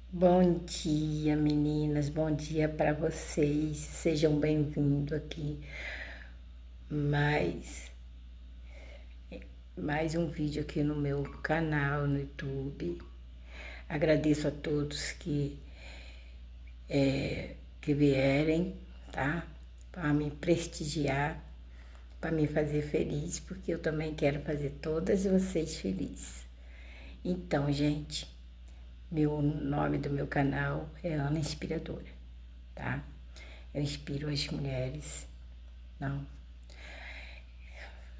Bom dia, meninas. Bom dia para vocês. Sejam bem-vindos aqui. Mais, mais um vídeo aqui no meu canal no YouTube. Agradeço a todos que vierem, tá? Para me prestigiar, para me fazer feliz, porque eu também quero fazer todas vocês felizes. Então, gente, o nome do meu canal é Ana Inspiradora, tá? Eu inspiro as mulheres. Não,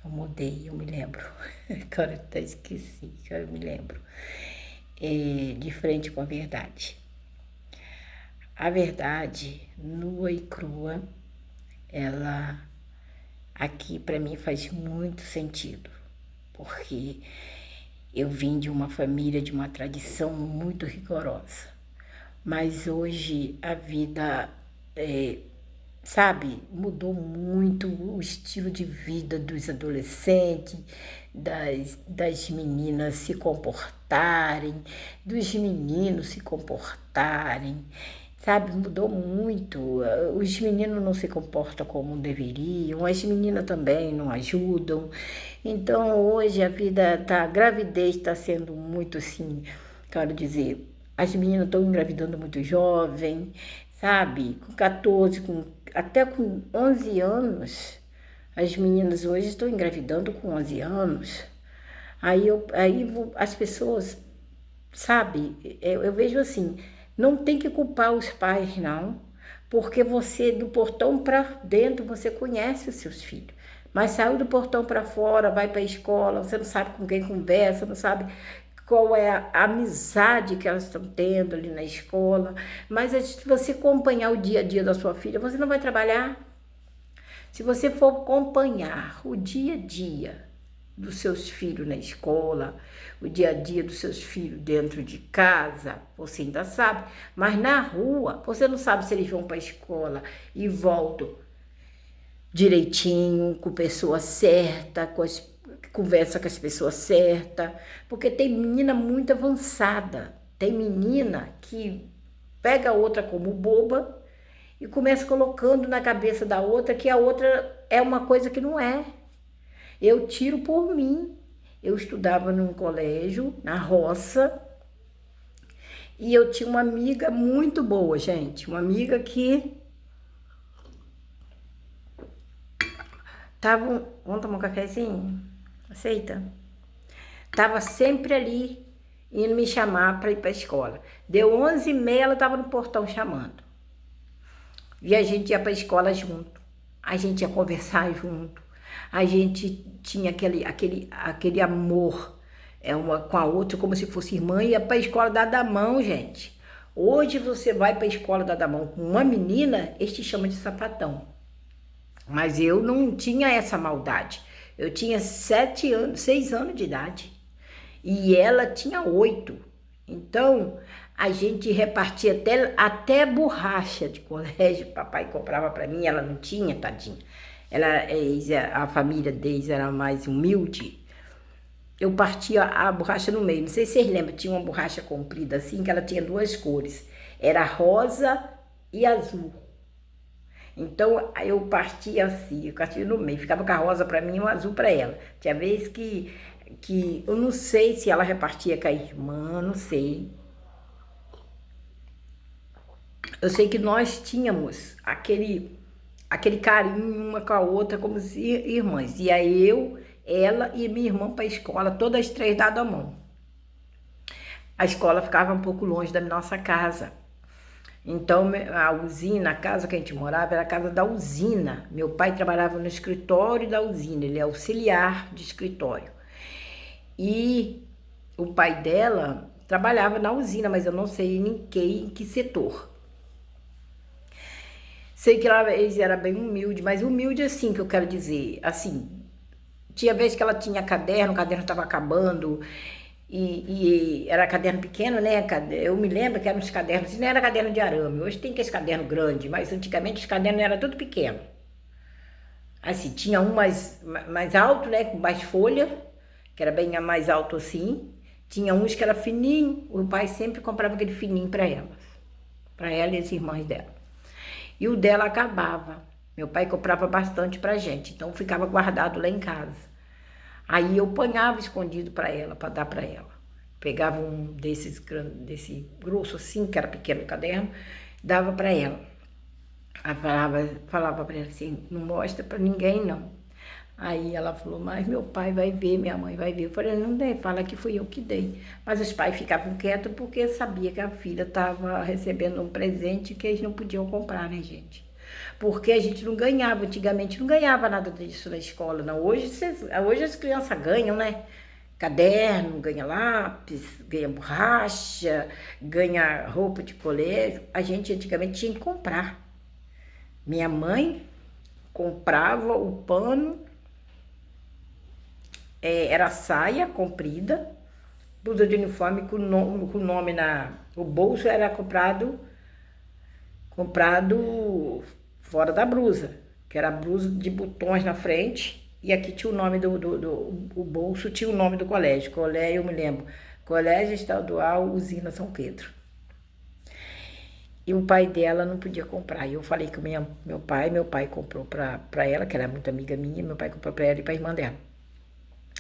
eu mudei, eu me lembro. Agora eu até esqueci, agora eu me lembro. De frente com a verdade. A verdade, nua e crua, ela aqui para mim faz muito sentido, porque eu vim de uma família, de uma tradição muito rigorosa. Mas hoje a vida, sabe, mudou muito o estilo de vida dos adolescentes, das meninas se comportarem, dos meninos se comportarem, sabe, mudou muito. Os meninos não se comportam como deveriam, as meninas também não ajudam. Então hoje a vida tá, a gravidez está sendo muito assim, quero dizer, as meninas estão engravidando muito jovem, sabe? Com 14, até com 11 anos. As meninas hoje estão engravidando com 11 anos. Aí as pessoas, sabe? Eu vejo assim, não tem que culpar os pais, não. Porque você, do portão para dentro, você conhece os seus filhos. Mas saiu do portão para fora, vai para a escola, você não sabe com quem conversa, não sabe qual é a amizade que elas estão tendo ali na escola. Mas se você acompanhar o dia a dia da sua filha, você não vai trabalhar. Se você for acompanhar o dia a dia dos seus filhos na escola, o dia a dia dos seus filhos dentro de casa, você ainda sabe. Mas na rua, você não sabe se eles vão para a escola e voltam direitinho, com pessoa certa, conversa com as pessoas certas, porque tem menina muito avançada, tem menina que pega a outra como boba e começa colocando na cabeça da outra que a outra é uma coisa que não é. Eu tiro por mim. Eu estudava num colégio, na roça, e eu tinha uma amiga muito boa, gente, uma amiga que tava, vamos tomar um cafezinho? Aceita? Tava sempre ali, indo me chamar para ir para a escola. Deu 11h30, ela tava no portão chamando. E a gente ia para a escola junto. A gente ia conversar junto. A gente tinha aquele amor uma com a outra, como se fosse irmã, e ia para a escola dar da mão, gente. Hoje você vai para a escola dar da mão com uma menina, eles te chamam de sapatão. Mas eu não tinha essa maldade. Eu tinha 7 anos, 6 anos de idade. E ela tinha 8. Então, a gente repartia até borracha de colégio. Papai comprava para mim, ela não tinha, tadinha. A família deles era mais humilde. Eu partia a borracha no meio. Não sei se vocês lembram, tinha uma borracha comprida assim, que ela tinha 2 cores. Era rosa e azul. Então, eu partia assim, eu partia no meio, ficava com a rosa para mim e o azul para ela. Tinha vez que eu não sei se ela repartia com a irmã, não sei. Eu sei que nós tínhamos aquele carinho uma com a outra como irmãs. Ia eu, ela e minha irmã para a escola, todas as 3 dadas a mão. A escola ficava um pouco longe da nossa casa. Então, a usina, a casa que a gente morava, era a casa da usina. Meu pai trabalhava no escritório da usina, ele é auxiliar de escritório. E o pai dela trabalhava na usina, mas eu não sei em que setor. Sei que eles eram bem humildes, mas humilde assim, que eu quero dizer, assim, tinha vez que ela tinha caderno, o caderno estava acabando, e era caderno pequeno, né? Eu me lembro que eram uns cadernos, não era caderno de arame, hoje tem esse caderno grande, mas antigamente os cadernos eram tudo pequeno. Assim, tinha um mais alto, né? Com mais folha, que era bem mais alto assim, Tinha uns que era fininho, o pai sempre comprava aquele fininho para ela e as irmãs dela. E o dela acabava. Meu pai comprava bastante pra gente, então ficava guardado lá em casa. Aí eu ponhava escondido para ela, para dar para ela. Pegava um desse grosso assim, que era pequeno no caderno, dava para ela. Aí falava para ela assim, não mostra para ninguém não. Aí ela falou, mas meu pai vai ver, minha mãe vai ver. Eu falei, não dei, fala que fui eu que dei. Mas os pais ficavam quietos porque sabia que a filha estava recebendo um presente que eles não podiam comprar, né, gente? Porque a gente não ganhava, antigamente não ganhava nada disso na escola, não. Hoje as crianças ganham, né? Caderno, ganha lápis, ganha borracha, ganha roupa de colégio. A gente antigamente tinha que comprar. Minha mãe comprava o pano, era saia comprida, blusa de uniforme com nome o bolso era comprado fora da blusa, que era a blusa de botões na frente, e aqui tinha o nome o bolso tinha o nome do colégio, eu me lembro, Colégio Estadual Usina São Pedro. E o pai dela não podia comprar. E eu falei que meu pai comprou para ela, que era muito amiga minha, meu pai comprou para ela e para a irmã dela.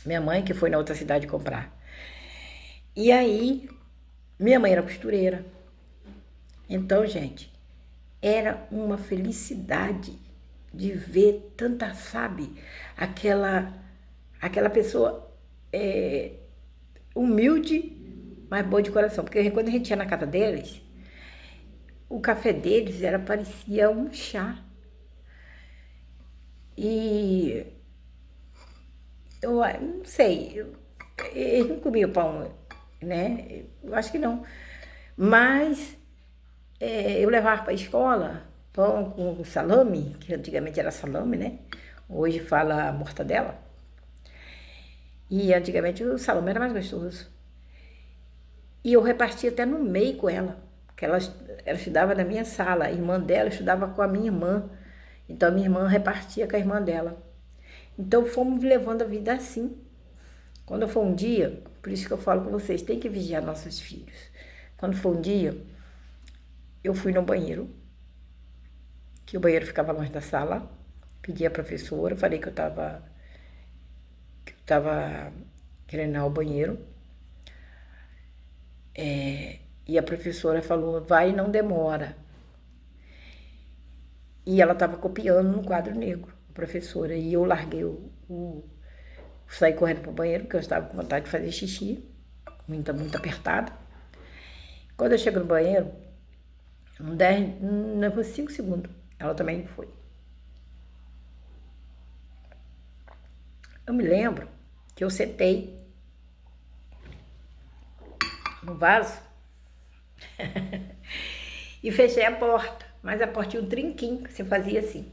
Minha mãe que foi na outra cidade comprar. E aí, minha mãe era costureira. Então, gente, era uma felicidade de ver tanta, sabe, aquela pessoa humilde, mas boa de coração. Porque quando a gente ia na casa deles, o café deles parecia um chá. E eu não sei, eles não comiam pão, né? Eu acho que não. Mas eu levava para a escola pão com salame, que antigamente era salame, né? Hoje fala mortadela. E antigamente o salame era mais gostoso. E eu repartia até no meio com ela, porque ela estudava na minha sala, a irmã dela estudava com a minha irmã. Então a minha irmã repartia com a irmã dela. Então fomos levando a vida assim. Quando for um dia, por isso que eu falo com vocês, tem que vigiar nossos filhos. Quando for um dia, eu fui no banheiro, que o banheiro ficava longe da sala, pedi à professora, falei que eu estava querendo ir ao banheiro. E a professora falou, vai e não demora. E ela estava copiando no quadro negro, a professora. E eu larguei saí correndo para o banheiro, porque eu estava com vontade de fazer xixi, muito apertada. Quando eu chego no banheiro, não foi 5 segundos, ela também foi. Eu me lembro que eu sentei no vaso e fechei a porta, mas a porta tinha um trinquinho, que você fazia assim.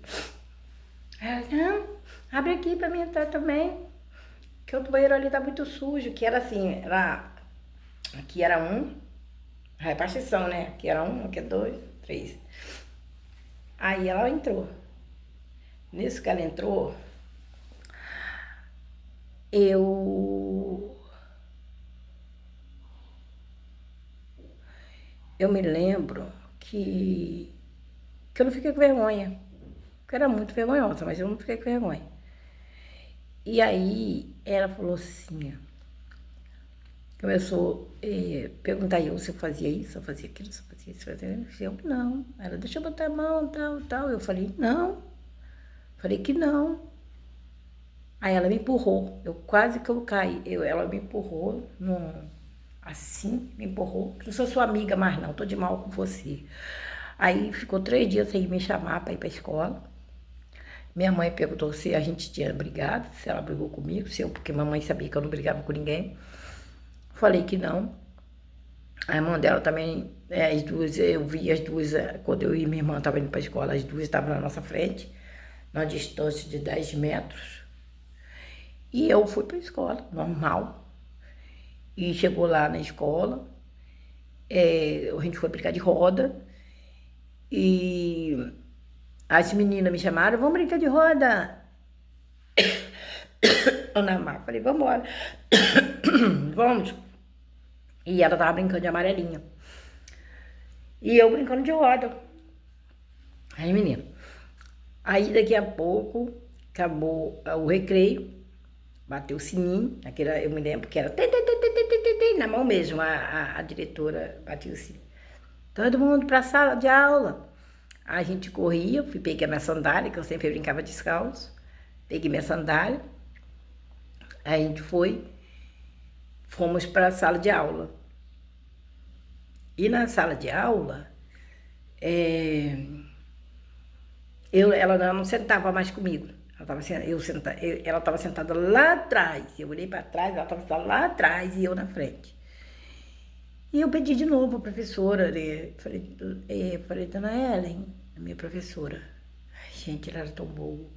Aí ela, não, abre aqui para mim entrar também, que o banheiro ali tá muito sujo, que era assim, aqui era a repartição, né? Aqui era aqui é 2, 3. Aí ela entrou. Nisso que ela entrou, eu me lembro que eu não fiquei com vergonha, porque eu era muito vergonhosa, mas eu não fiquei com vergonha. E aí ela falou assim, começou a perguntar se eu fazia isso, se eu fazia aquilo, se eu fazia isso, se eu fazia aquilo. Eu, não. Ela, deixa eu botar a mão, tal. Eu falei, não. Falei que não. Aí ela me empurrou, eu quase que eu caí. Ela me empurrou, assim, me empurrou. Não sou sua amiga mais não, tô de mal com você. Aí ficou 3 dias sem me chamar para ir para a escola. Minha mãe perguntou se a gente tinha brigado, se ela brigou comigo, porque mamãe sabia que eu não brigava com ninguém. Falei que não. A irmã dela também, as duas, eu vi as duas, quando eu e minha irmã estavam indo para a escola, as duas estavam na nossa frente, numa distância de 10 metros. E eu fui para a escola, normal. E chegou lá na escola, a gente foi brincar de roda. E as meninas me chamaram, vamos brincar de roda. Ana Mar, falei, vamos embora. Vamos. E ela tava brincando de amarelinha. E eu brincando de roda. Aí, menino. Aí, daqui a pouco, acabou o recreio. Bateu o sininho. Eu me lembro que era na mão mesmo. A diretora bateu o sininho. Todo mundo pra sala de aula. A gente corria, peguei a minha sandália, que eu sempre brincava descalço. Peguei minha sandália. Aí a gente fomos para a sala de aula. E na sala de aula, ela não sentava mais comigo. Ela estava sentada lá atrás. Eu olhei para trás, ela estava sentada lá atrás e eu na frente. E eu pedi de novo a professora, né? Falei, dona Ellen, a minha professora. Ai, gente, ela era tão boa.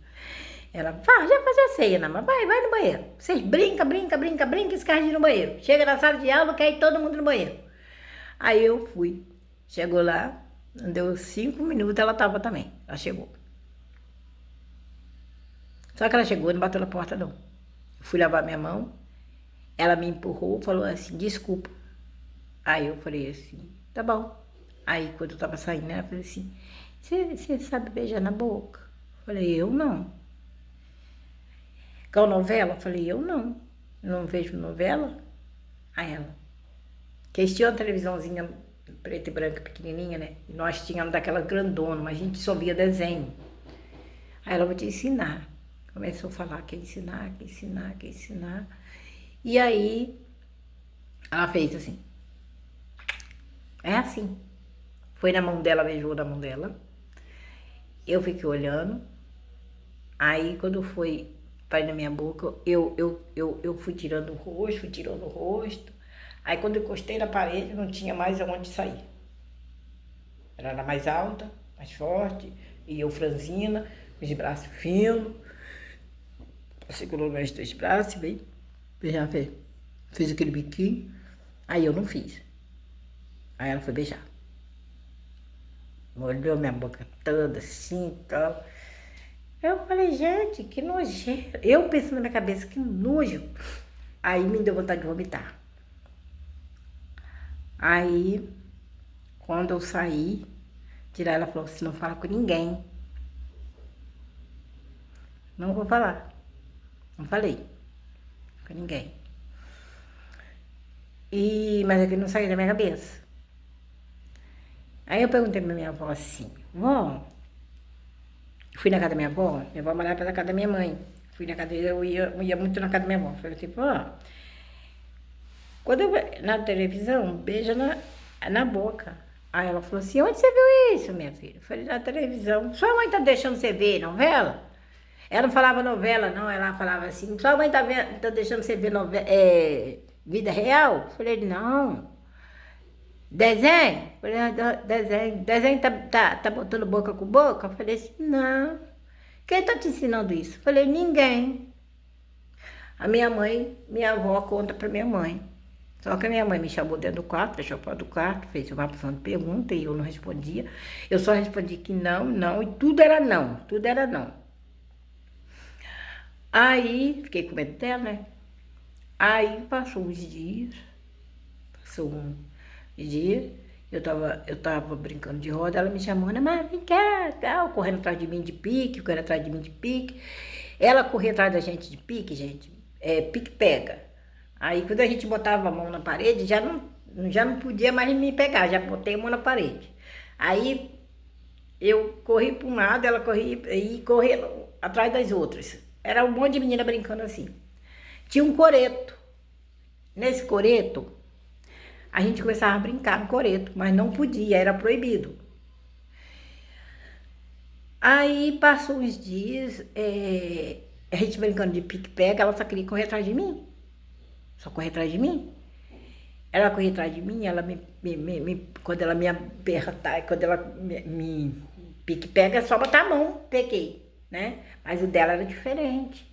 Ela, já fazer a ceia, né? Mas vai no banheiro. Vocês brinca, esse carrinho no banheiro. Chega na sala de aula, quer ir todo mundo no banheiro. Aí eu fui. Chegou lá, não deu 5 minutos, ela tava também. Ela chegou. Só que ela chegou e não bateu na porta, não. Eu fui lavar minha mão, ela me empurrou, falou assim, desculpa. Aí eu falei assim, tá bom. Aí quando eu tava saindo, ela falou assim, você sabe beijar na boca? Eu falei, eu não. Qual novela? Eu falei, eu não. Eu não vejo novela. Aí ela, que eles tinham uma televisãozinha preta e branca, pequenininha, né? E nós tínhamos daquela grandona, mas a gente só via desenho. Aí ela, vou te ensinar. Começou a falar, quer ensinar. E aí, ela fez assim. É assim. Foi na mão dela, beijou na mão dela. Eu fiquei olhando. Aí, quando foi para ir na minha boca, eu fui tirando o rosto. Aí, quando eu encostei na parede, não tinha mais aonde sair. Ela era mais alta, mais forte, e eu franzina, com os braços finos. Segurou meus 2 braços e veio beijar, fez aquele biquinho. Aí eu não fiz. Aí ela foi beijar. Molhou minha boca toda assim e tal. Eu falei, gente, que nojeira. Eu pensando na minha cabeça, que nojo. Aí me deu vontade de vomitar. Aí, quando eu saí, de lá ela falou assim, não fala com ninguém. Não vou falar. Não falei com ninguém. Mas aquilo não saiu da minha cabeça. Aí eu perguntei pra minha avó assim, vó, fui na casa da minha avó morava perto da casa da minha mãe. Eu ia muito na casa da minha avó. Falei assim, vó, quando eu na televisão, beija na boca. Aí ela falou assim, onde você viu isso, minha filha? Eu falei, na televisão. Sua mãe tá deixando você ver novela? Ela não falava novela, não, ela falava assim, sua mãe tá deixando você ver novela, vida real? Eu falei, não. Desenho? Eu falei, desenho. Desenho tá botando boca com boca? Eu falei assim, não. Quem tá te ensinando isso? Eu falei, ninguém. A minha avó conta pra minha mãe. Só que a minha mãe me chamou dentro do quarto, deixou fora do quarto, fez uma porção de pergunta e eu não respondia. Eu só respondi que não, e tudo era não. Aí, fiquei com medo dela, né? Aí, passou uns dias, eu tava brincando de roda, ela me chamou, Ana Maria, vem cá, tal, correndo atrás de mim de pique, Ela corria atrás da gente de pique, gente, pique-pega. Aí, quando a gente botava a mão na parede, já não podia mais me pegar, já botei a mão na parede. Aí, eu corri para um lado, ela corria atrás das outras. Era um monte de menina brincando assim. Tinha um coreto. Nesse coreto, a gente começava a brincar no coreto, mas não podia, era proibido. Aí passou uns dias, a gente brincando de pique-pega, ela só queria correr atrás de mim. Ela corria atrás de mim, ela quando ela me apertar, quando ela me pique-pega, é só botar a mão, peguei, né? Mas o dela era diferente.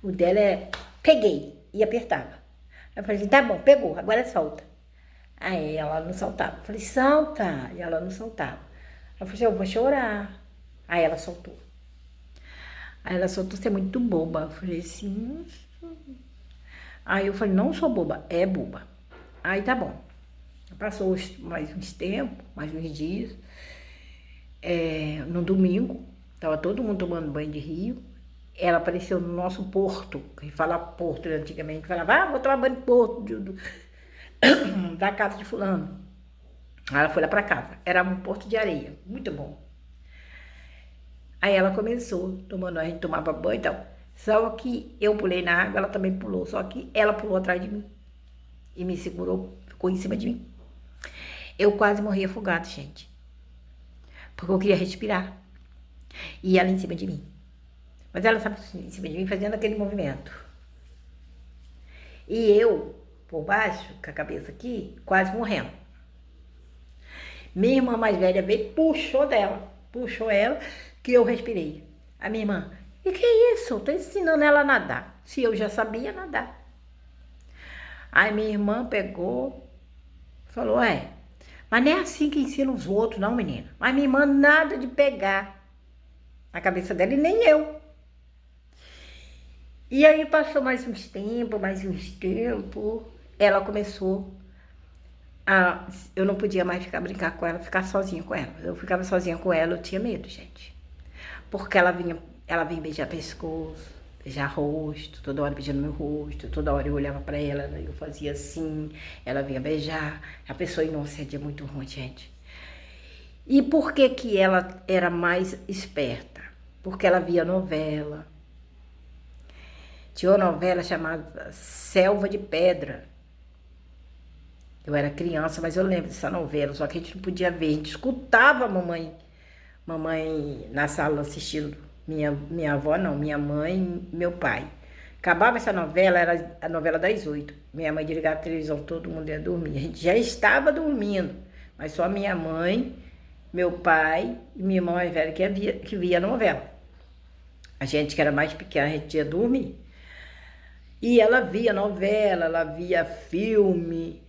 O dela peguei e apertava. Eu falei assim, tá bom, pegou, agora solta. Aí ela não soltava. Eu falei, solta. E ela não soltava. Ela falou assim, eu vou chorar. Aí ela soltou. Você é muito boba. Eu falei assim. Aí eu falei, não sou boba, é boba. Aí tá bom. Passou mais uns tempos, mais uns dias. No domingo, estava todo mundo tomando banho de rio. Ela apareceu no nosso porto, que fala porto antigamente, falava, vou tomar banho de porto da casa de fulano. Aí ela foi lá para casa, era um porto de areia, muito bom. Aí ela começou, tomando, a gente tomava banho e tal. Só que eu pulei na água, ela também pulou, só que ela pulou atrás de mim e me segurou, ficou em cima de mim. Eu quase morri afogada, gente, porque eu queria respirar. E ela em cima de mim. Mas ela estava em cima de mim fazendo aquele movimento. E eu, por baixo, com a cabeça aqui, quase morrendo. Minha irmã mais velha veio, puxou ela, que eu respirei. A minha irmã, e que é isso? Tô ensinando ela a nadar. Se eu já sabia nadar. Aí minha irmã pegou, falou, mas não é assim que ensina os outros, não, menina. Mas minha irmã nada de pegar a cabeça dela e nem eu. E aí passou mais uns tempos, ela começou eu não podia mais brincar com ela, ficar sozinha com ela. Eu ficava sozinha com ela, eu tinha medo, gente. Porque ela vinha beijar pescoço, beijar rosto, toda hora beijando meu rosto, toda hora eu olhava pra ela, eu fazia assim, ela vinha beijar. A pessoa inocente é muito ruim, gente. E por que que ela era mais esperta? Porque ela via novela. Tinha uma novela chamada Selva de Pedra. Eu era criança, mas eu lembro dessa novela, só que a gente não podia ver, a gente escutava a mamãe na sala assistindo, minha avó não, minha mãe e meu pai. Acabava essa novela, era a novela das 8. Minha mãe desligava a televisão, todo mundo ia dormir. A gente já estava dormindo, mas só minha mãe, meu pai e minha irmã mais velha que via a novela. A gente que era mais pequena, a gente ia dormir. E ela via novela, ela via filme.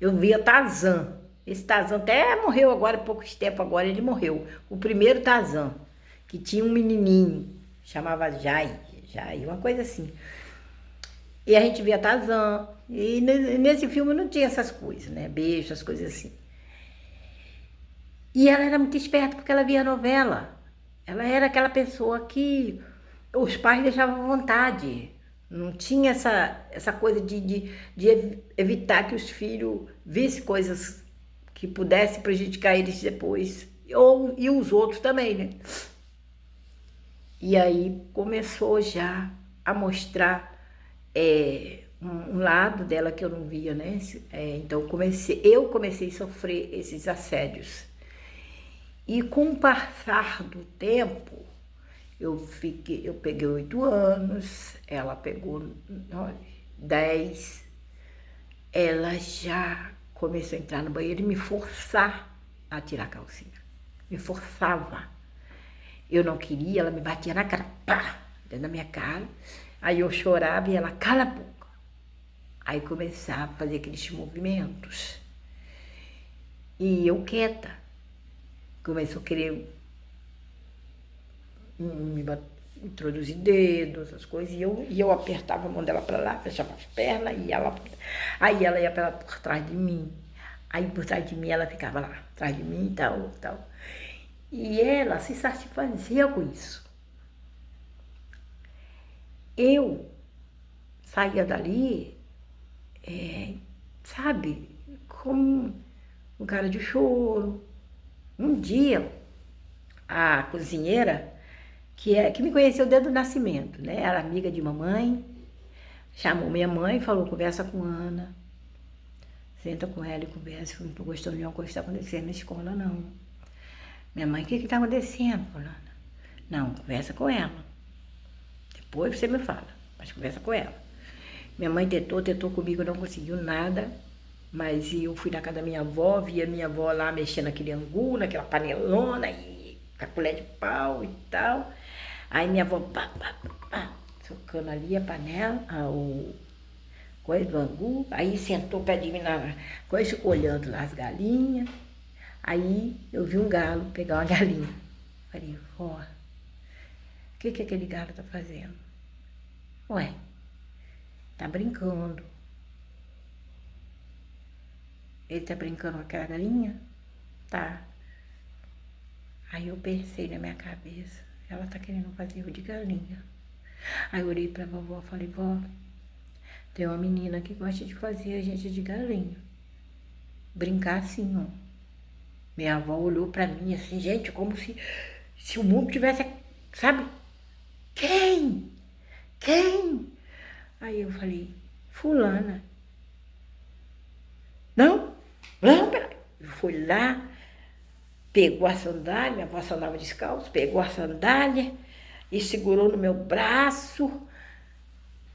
Eu via Tarzan. Esse Tarzan até morreu agora, há pouco tempo agora ele morreu. O primeiro Tarzan, que tinha um menininho, chamava Jai, uma coisa assim. E a gente via Tarzan. E nesse filme não tinha essas coisas, né? Beijo, essas coisas assim. E ela era muito esperta porque ela via novela. Ela era aquela pessoa que os pais deixavam à vontade. Não tinha essa coisa de evitar que os filhos vissem coisas que pudessem prejudicar eles depois. E os outros também, né? E aí começou já a mostrar um lado dela que eu não via, né? Então eu comecei a sofrer esses assédios. E com o passar do tempo, eu peguei 8 anos, ela pegou 9, 10. Ela já começou a entrar no banheiro e me forçar a tirar a calcinha. Me forçava. Eu não queria, ela me batia na cara, pá, dentro da minha cara. Aí eu chorava e ela, cala a boca. Aí começava a fazer aqueles movimentos. E eu quieta. Começou a querer me introduzir dedos, essas coisas, e eu apertava a mão dela para lá, fechava as pernas, aí ela ia por trás de mim. Aí por trás de mim ela ficava lá, atrás de mim e tal. E ela se satisfazia com isso. Eu saía dali, sabe, como um cara de choro. Um dia, a cozinheira, que me conheceu desde o nascimento, né? Era amiga de mamãe, chamou minha mãe e falou, conversa com Ana. Senta com ela e conversa, eu não estou gostando de uma coisa que está acontecendo na escola, não. Minha mãe, o que está acontecendo, fulana? Não, conversa com ela. Depois você me fala, mas conversa com ela. Minha mãe tentou comigo, não conseguiu nada, mas eu fui na casa da minha avó, via minha avó lá mexendo naquele angu, naquela panelona, e com a colher de pau e tal. Aí minha avó, pá, socando ali a panela, o coisa do angu, aí sentou perto de mim na coisa, olhando lá as galinhas. Aí eu vi um galo pegar uma galinha. Falei, vó, o que aquele galo tá fazendo? Ué, tá brincando. Ele tá brincando com aquela galinha? Tá. Aí eu pensei na minha cabeça, ela tá querendo fazer eu de galinha. Aí eu olhei pra vovó e falei, vó, tem uma menina que gosta de fazer a gente de galinha. Brincar assim, ó. Minha avó olhou pra mim assim, gente, como se o mundo tivesse, sabe? Quem? Quem? Aí eu falei, fulana. Não, peraí. Fui lá, pegou a sandália, minha avó andava descalço, pegou a sandália e segurou no meu braço,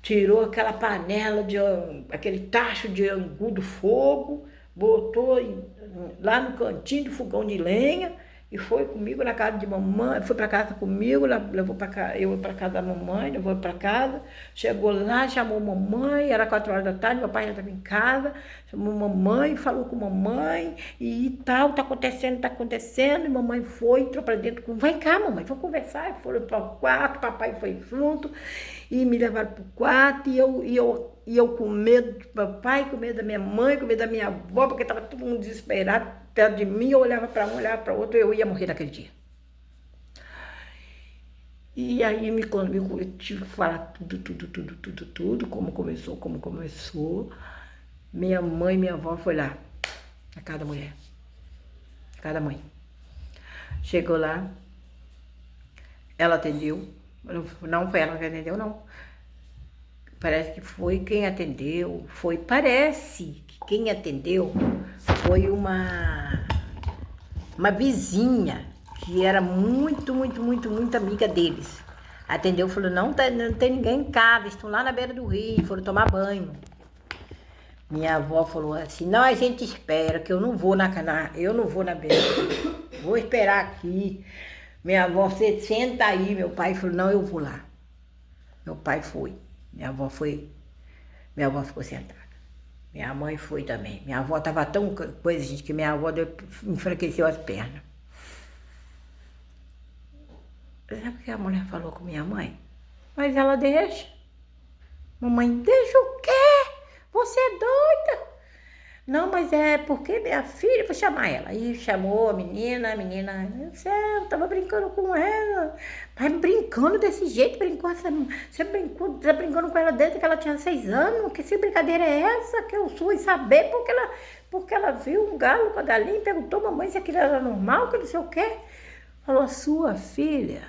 tirou aquela panela, aquele tacho de angu do fogo, botou lá no cantinho do fogão de lenha e foi comigo na casa de mamãe, foi para casa comigo, levou para casa, eu para casa da mamãe, levou para casa, chegou lá, chamou mamãe, era 4 horas da tarde, meu pai já estava em casa, chamou mamãe, falou com mamãe e tal, tá acontecendo, e mamãe foi, entrou para dentro, vem cá mamãe, vamos conversar, e foram para o quarto, papai foi junto, e me levaram para o quarto, e eu com medo do papai, com medo da minha mãe, com medo da minha avó, porque estava todo mundo desesperado perto de mim, eu olhava para um, olhava para outro, eu ia morrer naquele dia. E aí eu tive que falar tudo, como começou. Minha mãe, minha avó foi lá, a cada mulher, cada mãe. Chegou lá, ela atendeu, não foi ela que atendeu, não. Parece que foi quem atendeu, parece que quem atendeu foi uma vizinha que era muito amiga deles. Atendeu, falou, não tem ninguém em casa, estão lá na beira do rio, foram tomar banho. Minha avó falou assim, não, a gente espera, que eu não vou na beira, vou esperar aqui. Minha avó, você senta aí, meu pai falou, não, eu vou lá. Meu pai foi. Minha avó ficou sentada. Minha mãe foi também. Minha avó estava tão coisa, gente, que minha avó enfraqueceu as pernas. Sabe o que a mulher falou com minha mãe? Mas ela deixa. Mamãe, deixa o quê? Você é doida? Não, mas é porque minha filha, vou chamar ela. Aí chamou a menina, meu céu, tava brincando com ela. Mas brincando desse jeito, você tá brincando com ela desde que ela tinha 6 anos. Que se brincadeira é essa que eu fui saber? Porque ela viu um galo com a galinha e perguntou, mamãe, se aquilo era normal, que não sei o quê. Falou, sua filha.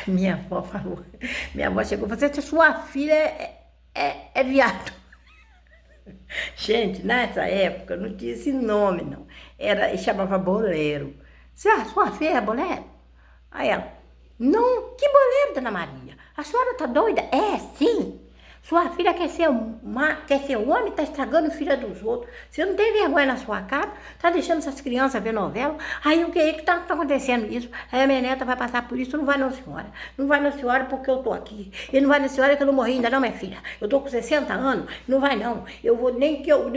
Minha avó falou, minha avó chegou e falou, sua filha é viado. Gente, nessa época não tinha esse nome, não. Chamava bolero. Sua filha é bolero? Aí ela, não, que bolero, dona Maria? A senhora tá doida? É, sim. Sua filha quer ser homem, tá estragando a filha dos outros. Você não tem vergonha na sua cara? Tá deixando essas crianças ver novela? Aí o que tá acontecendo isso? Aí a minha neta vai passar por isso, não vai não, senhora. Não vai não, senhora, porque eu tô aqui. E não vai não, senhora, que eu não morri ainda não, minha filha. Eu tô com 60 anos, não vai não. Eu vou nem que eu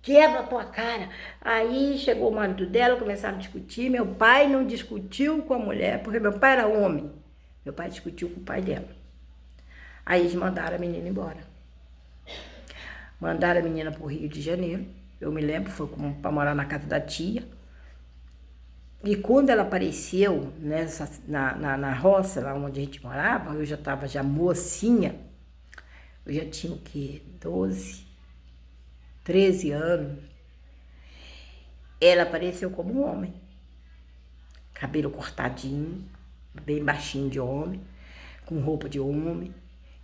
quebro a tua cara. Aí chegou o marido dela, começaram a discutir. Meu pai não discutiu com a mulher, porque meu pai era homem. Meu pai discutiu com o pai dela. Aí eles mandaram a menina embora. Mandaram a menina para o Rio de Janeiro. Eu me lembro, foi para morar na casa da tia. E quando ela apareceu na roça, lá onde a gente morava, eu já estava mocinha. Eu já tinha o quê? 12, 13 anos. Ela apareceu como um homem. Cabelo cortadinho, bem baixinho de homem, com roupa de homem,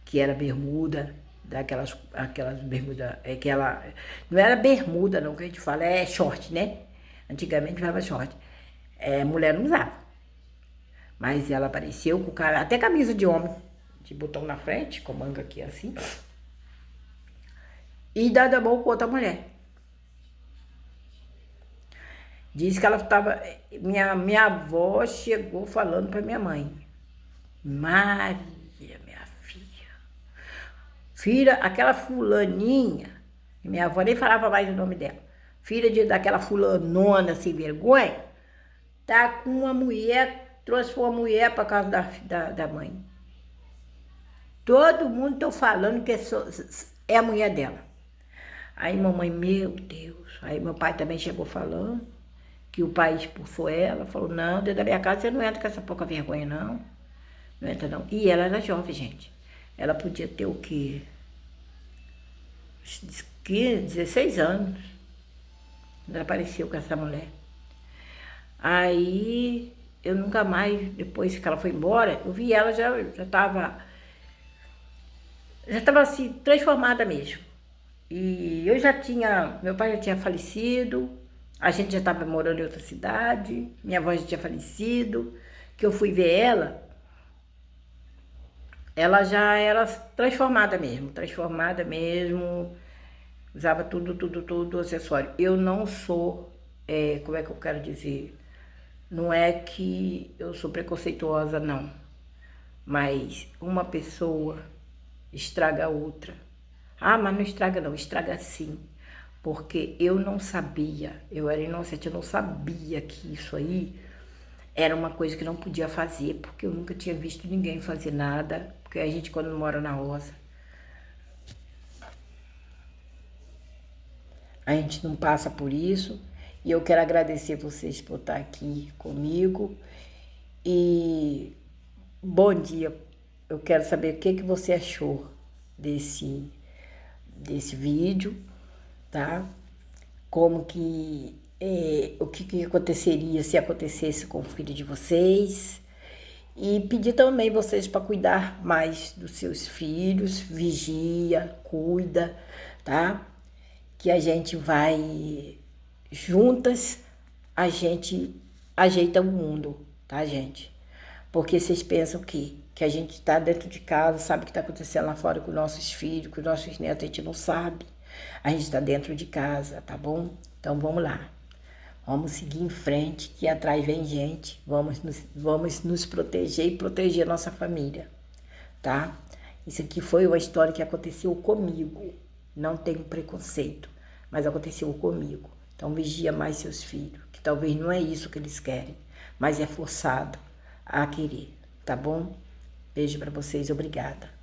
que era bermuda, aquelas bermudas, não era bermuda não, que a gente fala, é short, né? Antigamente falava short. Mulher não usava. Mas ela apareceu com até camisa de homem, de botão na frente, com manga aqui assim, e dada a mão com outra mulher. Diz que ela estava, minha avó chegou falando para minha mãe, Maria, minha filha, aquela fulaninha, minha avó nem falava mais o nome dela, filha daquela fulanona sem vergonha, tá com uma mulher, trouxe uma mulher para casa da mãe. Todo mundo tá falando que é a mulher dela. Aí mamãe, meu Deus, Aí meu pai também chegou falando que o pai expulsou ela, falou, não, dentro da minha casa você não entra com essa pouca vergonha, não. Não entra, não. E ela era jovem, gente. Ela podia ter o quê? 15, 16 anos. Ela apareceu com essa mulher. Aí, eu nunca mais, depois que ela foi embora, eu vi ela, já estava assim, transformada mesmo. E eu já tinha, meu pai já tinha falecido, a gente já estava morando em outra cidade, minha avó já tinha falecido, que eu fui ver ela já era transformada mesmo, usava tudo acessório. Eu não sou, como é que eu quero dizer, não é que eu sou preconceituosa, não, mas uma pessoa estraga a outra. Ah, mas não estraga não, estraga sim. Porque eu não sabia, eu era inocente, eu não sabia que isso aí era uma coisa que não podia fazer, porque eu nunca tinha visto ninguém fazer nada, porque a gente quando mora na roça, a gente não passa por isso. E eu quero agradecer vocês por estar aqui comigo. E bom dia, eu quero saber o que você achou desse vídeo, tá? Como que, o que aconteceria se acontecesse com o filho de vocês. E pedir também vocês para cuidar mais dos seus filhos, vigia, cuida, tá? Que a gente vai, juntas, a gente ajeita o mundo, tá, gente? Porque vocês pensam que a gente está dentro de casa, sabe o que está acontecendo lá fora com nossos filhos, com os netos, a gente não sabe. A gente está dentro de casa, tá bom? Então vamos lá. Vamos seguir em frente, que atrás vem gente. Vamos nos proteger e proteger a nossa família, tá? Isso aqui foi uma história que aconteceu comigo. Não tenho preconceito, mas aconteceu comigo. Então vigia mais seus filhos, que talvez não é isso que eles querem, mas é forçado a querer, tá bom? Beijo para vocês, obrigada.